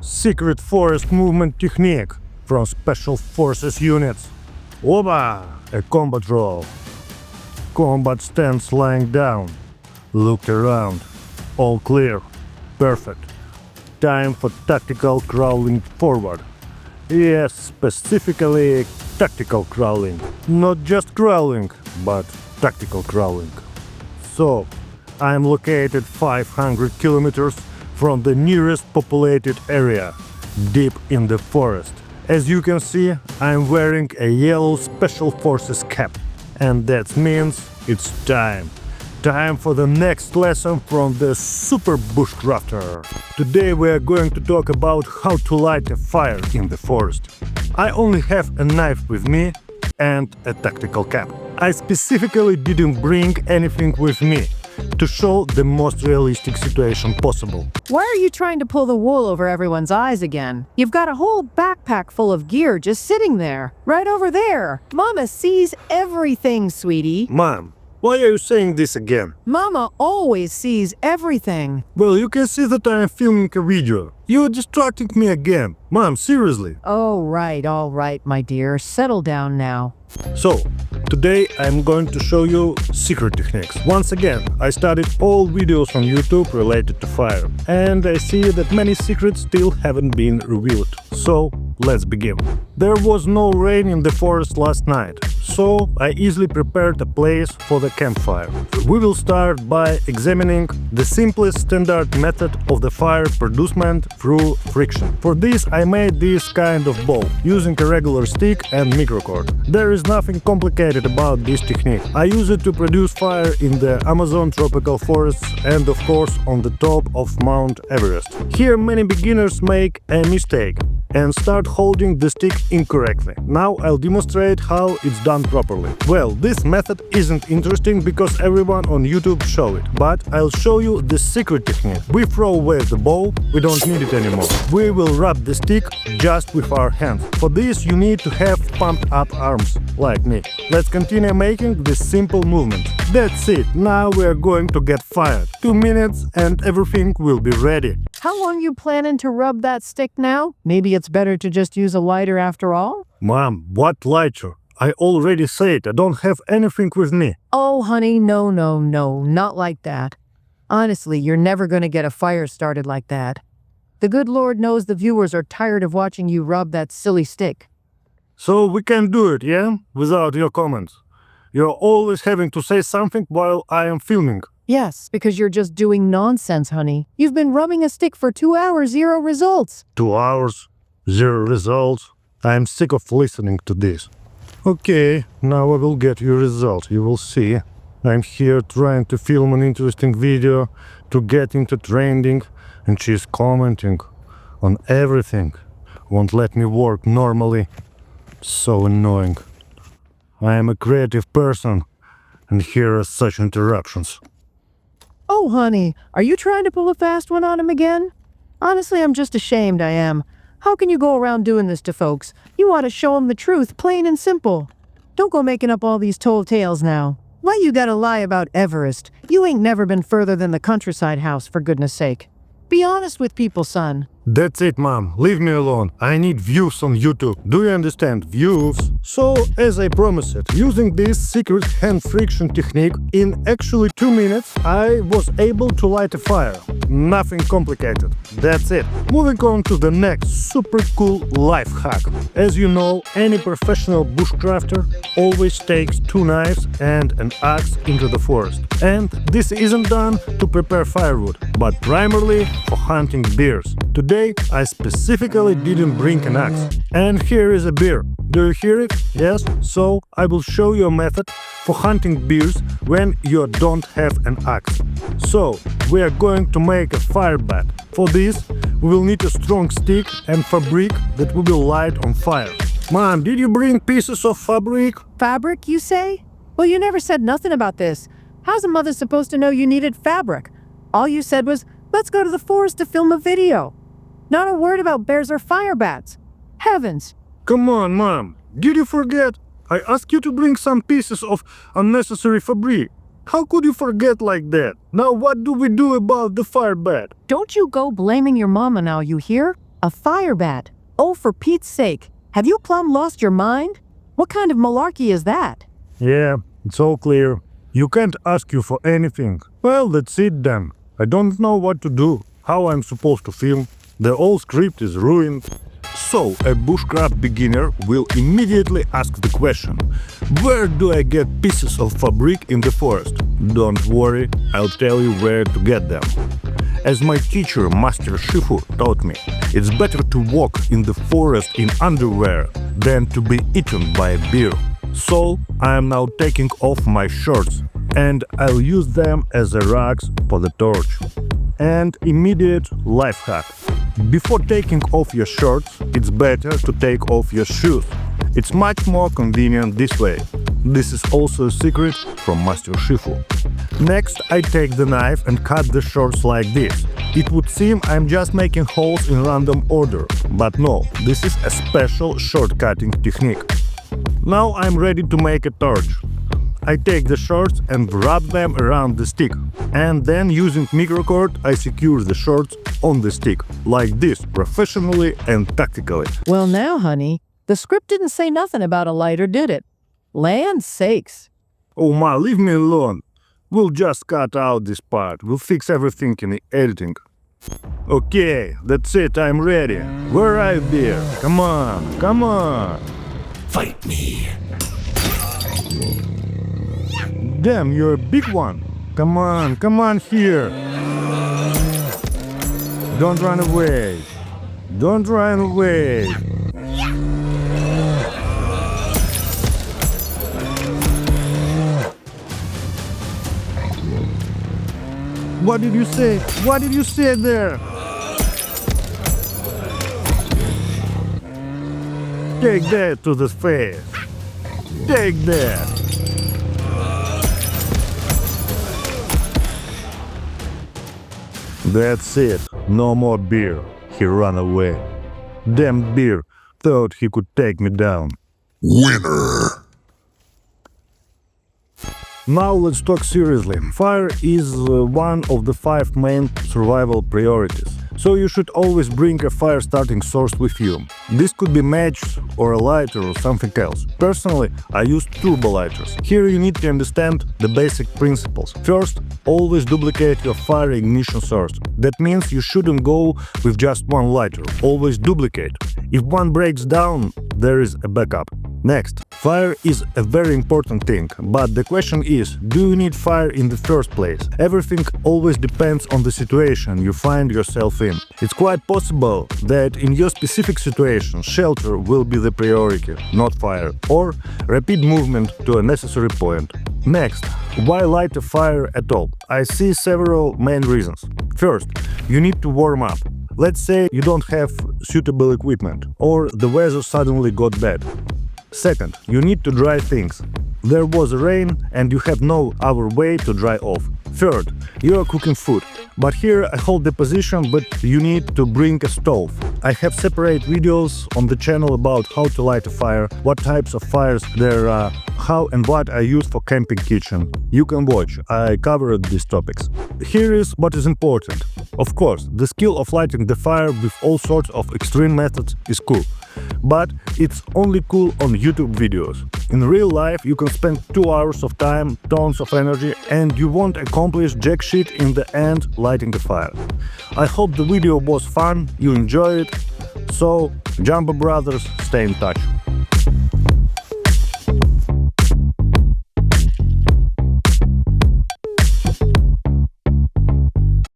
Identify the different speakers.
Speaker 1: secret forest movement technique from Special Forces units. Oba! A combat roll. Combat stance lying down. Looked around. All clear. Perfect. Time for tactical crawling forward. Yes, specifically tactical crawling. Not just crawling, but tactical crawling. So, I'm located 500 kilometers from the nearest populated area, deep in the forest. As you can see, I'm wearing a yellow Special Forces cap. And that means it's time. Time for the next lesson from the super bushcrafter. Today we are going to talk about how to light a fire in the forest. I only have a knife with me and a tactical cap. I specifically didn't bring anything with me to show the most realistic situation possible.
Speaker 2: Why are you trying to pull the wool over everyone's eyes again? You've got a whole backpack full of gear just sitting there, right over there. Mama sees everything, sweetie.
Speaker 1: Mom, why are you saying this again?
Speaker 2: Mama always sees everything.
Speaker 1: Well, you can see that I am filming a video. You're distracting me again. Mom, seriously.
Speaker 2: All right, my dear. Settle down now.
Speaker 1: So, today I'm going to show you secret techniques. Once again, I studied all videos on YouTube related to fire, and I see that many secrets still haven't been revealed. So, let's begin. There was no rain in the forest last night, so I easily prepared a place for the campfire. We will start by examining the simplest standard method of the fire producement through friction. For this I made this kind of bowl, using a regular stick and microcord. There is nothing complicated about this technique. I use it to produce fire in the Amazon tropical forests and of course on the top of Mount Everest. Here many beginners make a mistake and start holding the stick incorrectly. Now I'll demonstrate how it's done properly. Well, this method isn't interesting because everyone on YouTube show it, but I'll show you the secret technique. We throw away the bowl, we don't need it anymore. We will rub the stick just with our hands. For this you need to have pumped up arms, like me. Let's continue making this simple movement. That's it, now we are going to get fired. 2 minutes and everything will be ready.
Speaker 2: How long you planning to rub that stick now? Maybe it's better to just use a lighter after all?
Speaker 1: Mom, what lighter? I already said I don't have anything with me.
Speaker 2: Oh, honey, no, not like that. Honestly, you're never gonna get a fire started like that. The good Lord knows the viewers are tired of watching you rub that silly stick.
Speaker 1: So we can do it, yeah? Without your comments. You're always having to say something while I am filming.
Speaker 2: Yes, because you're just doing nonsense, honey. You've been rubbing a stick for 2 hours, 0 results.
Speaker 1: 2 hours, 0 results. I'm sick of listening to this. Okay, now I will get your result, you will see. I'm here trying to film an interesting video to get into trending, and she's commenting on everything. Won't let me work normally. So annoying. I am a creative person, and here are such interruptions.
Speaker 2: Oh, honey, are you trying to pull a fast one on him again? Honestly, I'm just ashamed, I am. How can you go around doing this to folks? You ought to show them the truth, plain and simple. Don't go making up all these tall tales now. Why you gotta lie about Everest? You ain't never been further than the countryside house, for goodness sake. Be honest with people, son.
Speaker 1: That's it, Mom. Leave me alone. I need views on YouTube. Do you understand? Views. So, as I promised, using this secret hand friction technique, in actually 2 minutes, I was able to light a fire. Nothing complicated. That's it. Moving on to the next super cool life hack. As you know, any professional bushcrafter always takes 2 knives and an axe into the forest. And this isn't done to prepare firewood, but primarily for hunting bears. Today I specifically didn't bring an axe. And here is a bear. Do you hear it? Yes? So I will show you a method for hunting bears when you don't have an axe. So we are going to make a fire bat. For this we will need a strong stick and fabric that we will light on fire. Mom, did you bring pieces of fabric?
Speaker 2: Fabric, you say? Well, you never said nothing about this. How's a mother supposed to know you needed fabric? All you said was, let's go to the forest to film a video. Not a word about bears or fire bats. Heavens!
Speaker 1: Come on, Mom. Did you forget? I asked you to bring some pieces of unnecessary fabric. How could you forget like that? Now what do we do about the fire bat?
Speaker 2: Don't you go blaming your mama now, you hear? A fire bat? Oh, for Pete's sake. Have you plumb lost your mind? What kind of malarkey is that?
Speaker 1: Yeah, it's all clear. You can't ask you for anything. Well, that's it then. I don't know what to do, how I'm supposed to film. The whole script is ruined. So, a bushcraft beginner will immediately ask the question: where do I get pieces of fabric in the forest? Don't worry, I'll tell you where to get them. As my teacher, Master Shifu, taught me, it's better to walk in the forest in underwear than to be eaten by a bear. So, I am now taking off my shorts, and I'll use them as a rags for the torch. And immediate life hack. Before taking off your shorts, it's better to take off your shoes. It's much more convenient this way. This is also a secret from Master Shifu. Next, I take the knife and cut the shorts like this. It would seem I'm just making holes in random order, but no, this is a special short-cutting technique. Now I'm ready to make a torch. I take the shorts and wrap them around the stick, and then using microcord I secure the shorts on the stick, like this, professionally and tactically.
Speaker 2: Well now, honey, the script didn't say nothing about a lighter, did it? Land's sakes.
Speaker 1: Oh ma, leave me alone. We'll just cut out this part, we'll fix everything in the editing. Okay, that's it, I'm ready. We're right there. Come on, come on.
Speaker 3: Fight me.
Speaker 1: Damn, you're a big one. Come on here. Don't run away. Don't run away. What did you say? What did you say there? Take that to the face. Take that. That's it. No more beer. He ran away. Damn beer thought he could take me down.
Speaker 3: Winner.
Speaker 1: Now let's talk seriously. Fire is one of the 5 main survival priorities. So you should always bring a fire starting source with you. This could be match or a lighter or something else. Personally, I use turbo lighters. Here you need to understand the basic principles. First, always duplicate your fire ignition source. That means you shouldn't go with just one lighter. Always duplicate. If one breaks down, there is a backup. Next, fire is a very important thing, but the question is, do you need fire in the first place? Everything always depends on the situation you find yourself in. It's quite possible that in your specific situation, shelter will be the priority, not fire, or rapid movement to a necessary point. Next, why light a fire at all? I see several main reasons. First, you need to warm up. Let's say you don't have suitable equipment, or the weather suddenly got bad. Second, you need to dry things. There was rain and you have no other way to dry off. Third, you are cooking food. But here I hold the position, but you need to bring a stove. I have separate videos on the channel about how to light a fire, what types of fires there are, how and what I use for camping kitchen. You can watch, I covered these topics. Here is what is important. Of course, the skill of lighting the fire with all sorts of extreme methods is cool. But it's only cool on YouTube videos. In real life you can spend 2 hours of time, tons of energy, and you won't accomplish jack shit in the end lighting a fire. I hope the video was fun, you enjoyed it. So, Jumbo Brothers, stay in touch.